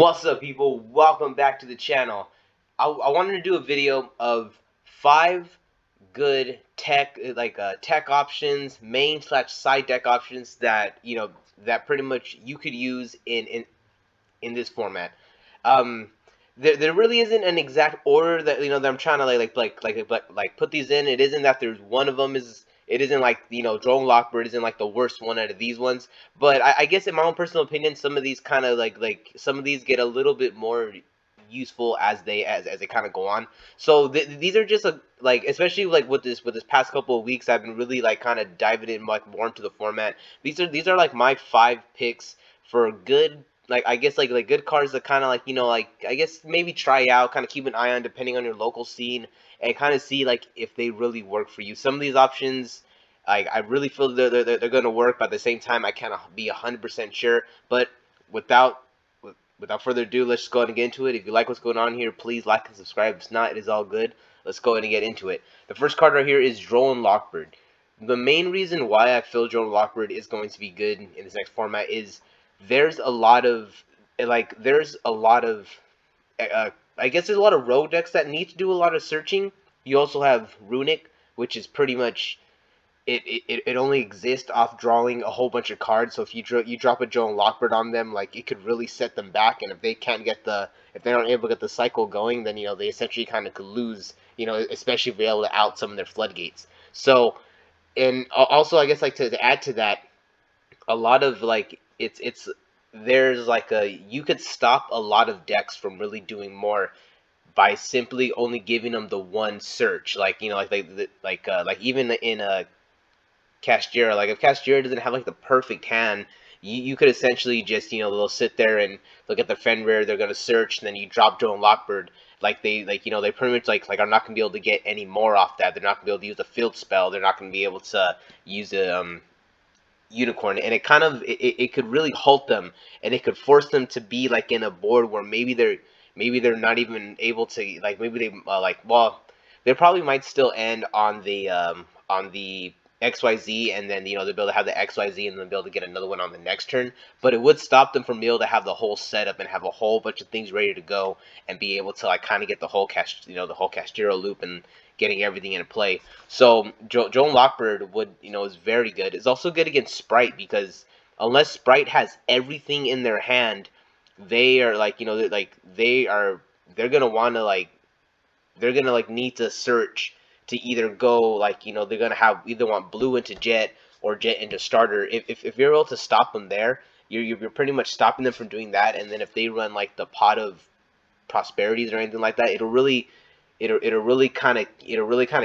What's up, people? Welcome back to the channel. I wanted to do a video of 5 good tech options, main slash side deck options that that pretty much you could use in this format. Um, there really isn't an exact order that that I'm trying to put these in. It isn't that there's one of them is. It isn't like Drone Lockbird isn't like the worst one out of these ones, but I guess in my own personal opinion, some of these kind of some of these get a little bit more useful as they kind of go on. So these are just especially like with this past couple of weeks, I've been really like kind of diving in like more into the format. These are like my 5 picks for good, like I guess like good cards that kind of like I guess maybe try out, kind of keep an eye on depending on your local scene, and kind of see like if they really work for you. Some of these options, like I really feel they're going to work, but at the same time I can't be 100% sure. But without without further ado, let's just go ahead and get into it. If you like what's going on here, please like and subscribe. If not, it is all good. Let's go ahead and get into it. The first card right here is Drone Lockbird. The main reason why I feel Drone Lockbird is going to be good in this next format is there's a lot of I guess there's a lot of rogue decks that need to do a lot of searching. You also have Runic, which is pretty much it only exists off drawing a whole bunch of cards. So if you drop a Joan Lockbird on them, like it could really set them back. And if they aren't able to get the cycle going, then they essentially kind of could lose. Especially if they're able to out some of their floodgates. So, and also I guess like to add to that, a lot of like it's there's like a you could stop a lot of decks from really doing more by simply only giving them the one search. Like even in a Cashier. Like if Cashier doesn't have like the perfect hand, you could essentially just they'll sit there and look at the Fenrir. They're gonna search, and then you drop Joan Lockbird. They pretty much like are not gonna be able to get any more off that. They're not gonna be able to use a field spell. They're not gonna be able to use a unicorn, and it could really halt them, and it could force them to be like in a board where maybe they're not even able to, like maybe they well, they probably might still end on the XYZ, and then they'll be able to have the XYZ and then be able to get another one on the next turn. But it would stop them from being able to have the whole setup and have a whole bunch of things ready to go and be able to like kind of get the whole the whole Castero loop and getting everything into play. So Joan Lockbird is very good. It's also good against Sprite, because unless Sprite has everything in their hand, they are they're gonna want to they're gonna need to search to either go they're gonna have either want blue into jet or jet into starter. If you're able to stop them there, you're pretty much stopping them from doing that. And then if they run like the pot of prosperities or anything like that, it'll really kind of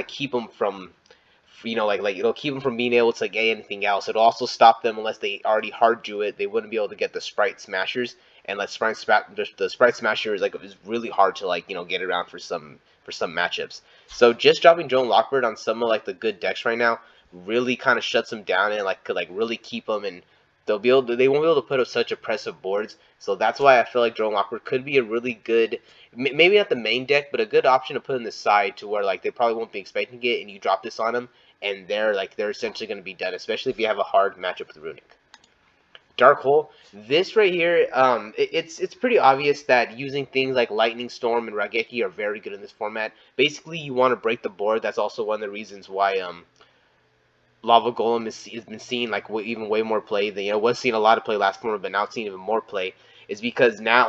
keep them from it'll keep them from being able to get anything else. It'll also stop them unless they already hard drew it. They wouldn't be able to get the Sprite Smashers, and like the Sprite Smasher is really hard to get around for some matchups. So just dropping Joan Lockbird on some of the good decks right now really kind of shuts them down, and could really keep them, and they won't be able to put up such oppressive boards. So that's why I feel like Drone Lockbird could be a really good, maybe not the main deck, but a good option to put in the side, to where they probably won't be expecting it, and you drop this on them, and they're essentially going to be done, especially if you have a hard matchup with Runic. Dark Hole. This right here, it's pretty obvious that using things like Lightning Storm and Raigeki are very good in this format. Basically, you want to break the board. That's also one of the reasons why Lava Golem has been seeing even way more play. Than, was seeing a lot of play last format, but now it's seeing even more play. Is because now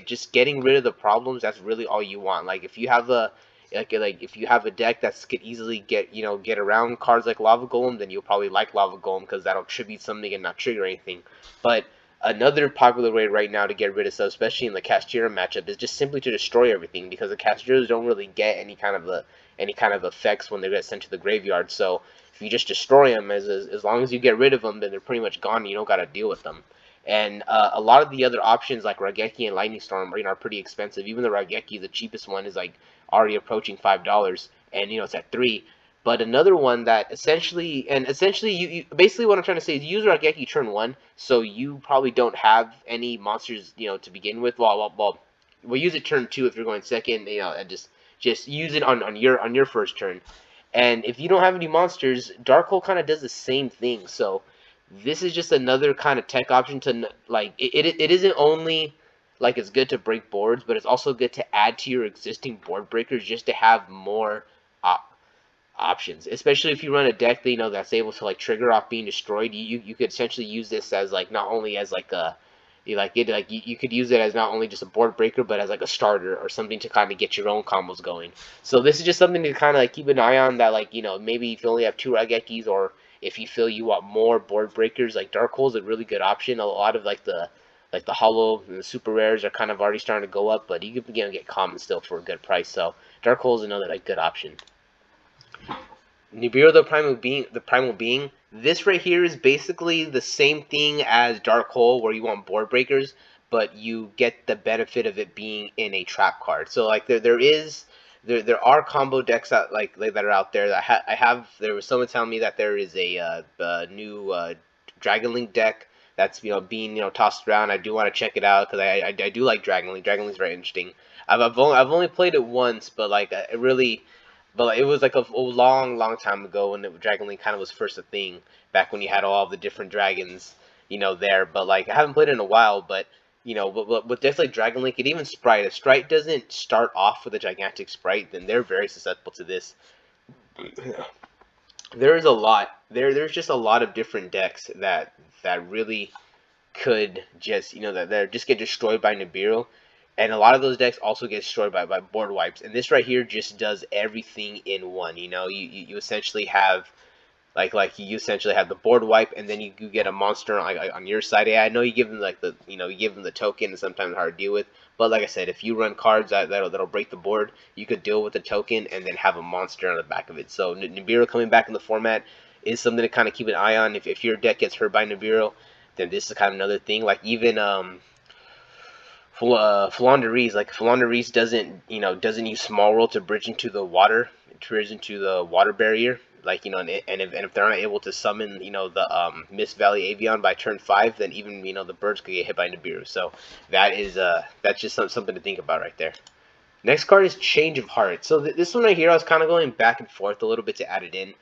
just getting rid of the problems. That's really all you want. Like if you have a if you have a deck that could easily get around cards like Lava Golem, then you'll probably like Lava Golem, because that'll tribute something and not trigger anything. But another popular way right now to get rid of stuff, especially in the Castira matchup, is just simply to destroy everything, because the Castiras don't really get any kind of effects when they get sent to the graveyard. So if you just destroy them, as long as you get rid of them, then they're pretty much gone, and you don't got to deal with them. And a lot of the other options like Raigeki and Lightning Storm are pretty expensive. Even the Raigeki, the cheapest one, is already approaching $5, and it's at 3. But another one that essentially you basically, what I'm trying to say is use Raigeki turn 1, so you probably don't have any monsters to begin with. Well, use it turn 2 if you're going second. And just use it on your first turn. And if you don't have any monsters, Dark Hole kind of does the same thing. So this is just another kind of tech option to like it isn't only like it's good to break boards, but it's also good to add to your existing board breakers just to have more op- options, especially if you run a deck that that's able to like trigger off being destroyed. You could essentially use this as like not only as like a you could use it as not only just a board breaker but as like a starter or something to kind of get your own combos going. So this is just something to kind of like keep an eye on, that like maybe if you only have two Raigekis, or if you feel you want more board breakers, like Dark Hole is a really good option. A lot of like the hollow and the super rares are kind of already starting to go up, but you can get common still for a good price. So Dark Hole is another like good option. Nibiru the primal being. This right here is basically the same thing as Dark Hole, where you want board breakers, but you get the benefit of it being in a trap card. So like there are combo decks that that are out there that I have. There was someone telling me that there is a new Dragon Link deck that's being tossed around. I do want to check it out because I do like Dragon Link. Dragon Link's very interesting. I've only played it once, but like it really, but like, it was like a long time ago when Dragon Link kind of was first a thing, back when you had all the different dragons, there. But like I haven't played it in a while, but but with decks like Dragon Link and even Sprite, if Sprite doesn't start off with a gigantic Sprite, then they're very susceptible to this. There's a lot. There's just a lot of different decks that really could just that just get destroyed by Nibiru, and a lot of those decks also get destroyed by board wipes. And this right here just does everything in one. You essentially have you essentially have the board wipe, and then you get a monster on your side. Yeah, I know you give them like you give them the token, and sometimes hard to deal with. But like I said, if you run cards that'll break the board, you could deal with the token and then have a monster on the back of it. So Nibiru coming back in the format is something to kind of keep an eye on. If your deck gets hurt by Nibiru, then this is kind of another thing. Like even Flandreese doesn't use small roll to bridge into the water, barrier. Like and if they're not able to summon Mist Valley Avion by turn 5, then even the birds could get hit by Nibiru. So that's just something to think about right there. Next card is Change of Heart. So this one right here, I was kind of going back and forth a little bit to add it in.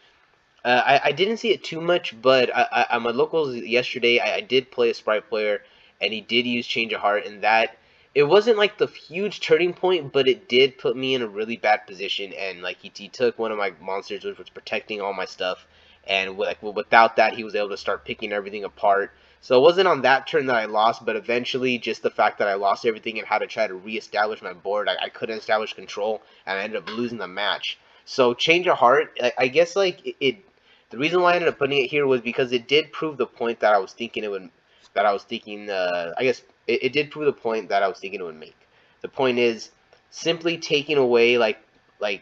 I didn't see it too much, but on my locals yesterday, I did play a Sprite player, and he did use Change of Heart, and that it wasn't like the huge turning point, but it did put me in a really bad position, and like he took one of my monsters, which was protecting all my stuff, and without that, he was able to start picking everything apart. So it wasn't on that turn that I lost, but eventually, just the fact that I lost everything and had to try to reestablish my board, I couldn't establish control, and I ended up losing the match. So Change of Heart, I guess like it the reason why I ended up putting it here was because it did prove the point that I was thinking it would. That I was thinking. I guess it did prove the point that I was thinking it would make. The point is simply taking away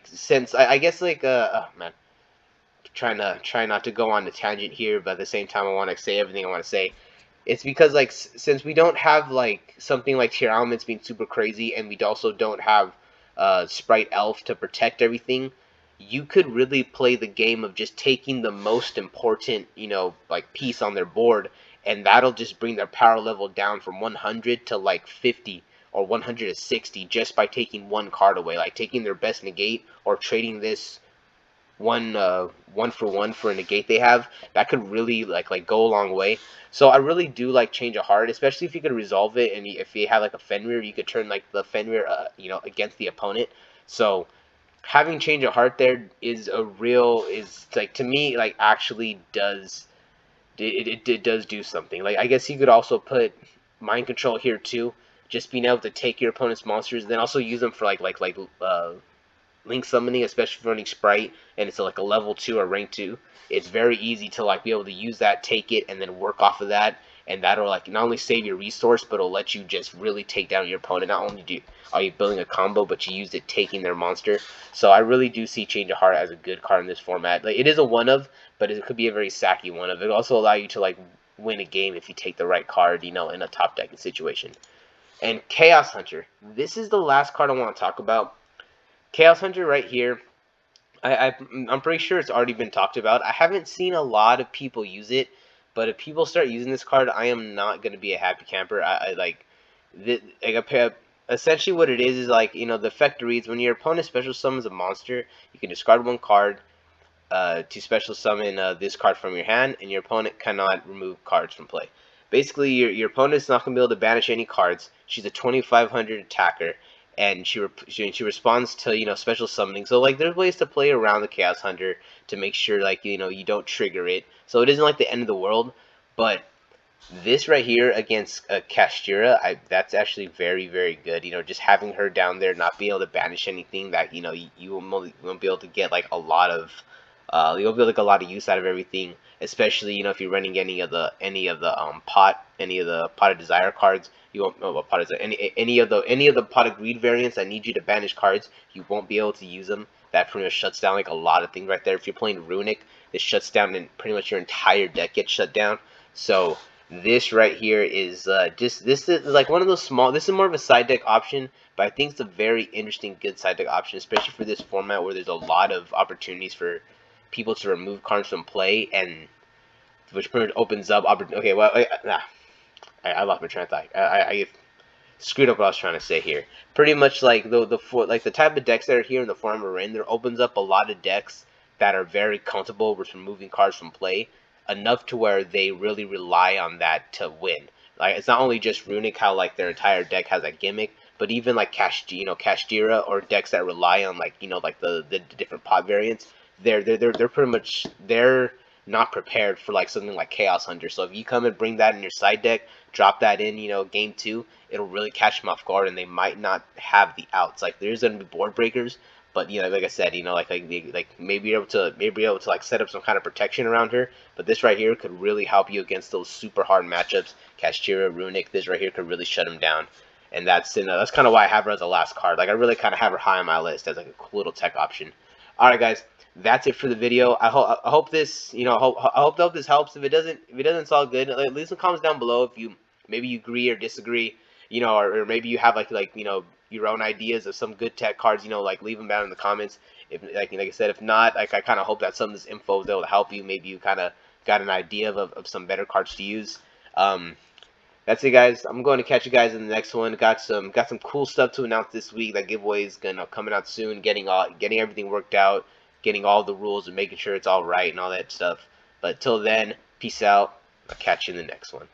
since I guess oh man, try not to go on a tangent here, but at the same time I want to say everything I want to say. It's because like since we don't have like something like tier elements being super crazy, and we also don't have Sprite Elf to protect everything, you could really play the game of just taking the most important like piece on their board, and that'll just bring their power level down from 100 to like 50 or 160 just by taking one card away, like taking their best negate or trading this one for one for a negate they have. That could really like go a long way. So I really do like Change of Heart, especially if you could resolve it, and if you have like a Fenrir, you could turn like the Fenrir against the opponent. So having Change of Heart there is like, to me, like actually does it does do something. Like I guess you could also put Mind Control here too, just being able to take your opponent's monsters, then also use them for link summoning, especially for running Sprite, and it's like a level 2 or rank 2. It's very easy to like be able to use that, take it, and then work off of that, and that'll like not only save your resource, but it'll let you just really take down your opponent. Not only are you building a combo, but you use it taking their monster. So I really do see Change of Heart as a good card in this format. Like it is a one of, but it could be a very sacky one of. It also allow you to like win a game if you take the right card, in a top decking situation. And Chaos Hunter. This is the last card I want to talk about. Chaos Hunter right here. I'm pretty sure it's already been talked about. I haven't seen a lot of people use it, but if people start using this card, I am not going to be a happy camper. Essentially what it is like, the effect reads: when your opponent special summons a monster, you can discard one card. to special summon this card from your hand, and your opponent cannot remove cards from play. Basically, your opponent's not gonna be able to banish any cards. She's a 2500 attacker, and she responds to special summoning. So like there's ways to play around the Chaos Hunter to make sure like you don't trigger it. So it isn't like the end of the world, but this right here against Kastira, that's actually very, very good. Just having her down there, not being able to banish anything that you won't be able to get like a lot of, you'll be able to get a lot of use out of everything. Especially if you're running any of the pot of desire cards, you won't pot of any of the pot of greed variants that need you to banish cards, you won't be able to use them. That pretty much shuts down like a lot of things right there. If you're playing Runic, this shuts down and pretty much your entire deck gets shut down. So this right here is this is like one of those small. This is more of a side deck option, but I think it's a very interesting, good side deck option, especially for this format where there's a lot of opportunities for people to remove cards from play, and which pretty much opens up. Okay, well, I lost my train of thought. I screwed up what I was trying to say here. Pretty much like the type of decks that are here in the form we're in, there opens up a lot of decks that are very comfortable with removing cards from play, enough to where they really rely on that to win. Like it's not only just Runic, how like their entire deck has that gimmick, but even like Kashtira or decks that rely on like like the different pot variants. They're pretty much they're not prepared for like something like Chaos Hunter. So if you come and bring that in your side deck, drop that in, game 2, it'll really catch them off guard, and they might not have the outs. Like there's gonna be board breakers, but like I said, like maybe able to like set up some kind of protection around her. But this right here could really help you against those super hard matchups. Kashtira, Runic, this right here could really shut them down. And that's kind of why I have her as the last card. Like I really kind of have her high on my list as like a cool little tech option. All right, guys, that's it for the video. I hope this I hope this helps. If it doesn't, it's all good. Leave some comments down below if maybe you agree or disagree. Or maybe you have like your own ideas of some good tech cards. Like leave them down in the comments. If like I said, if not, like I kind of hope that some of this info is able to help you. Maybe you kind of got an idea of some better cards to use. That's it, guys. I'm going to catch you guys in the next one. Got some cool stuff to announce this week. That giveaway is gonna coming out soon. Getting everything worked out, getting all the rules and making sure it's all right and all that stuff. But till then, peace out. I'll catch you in the next one.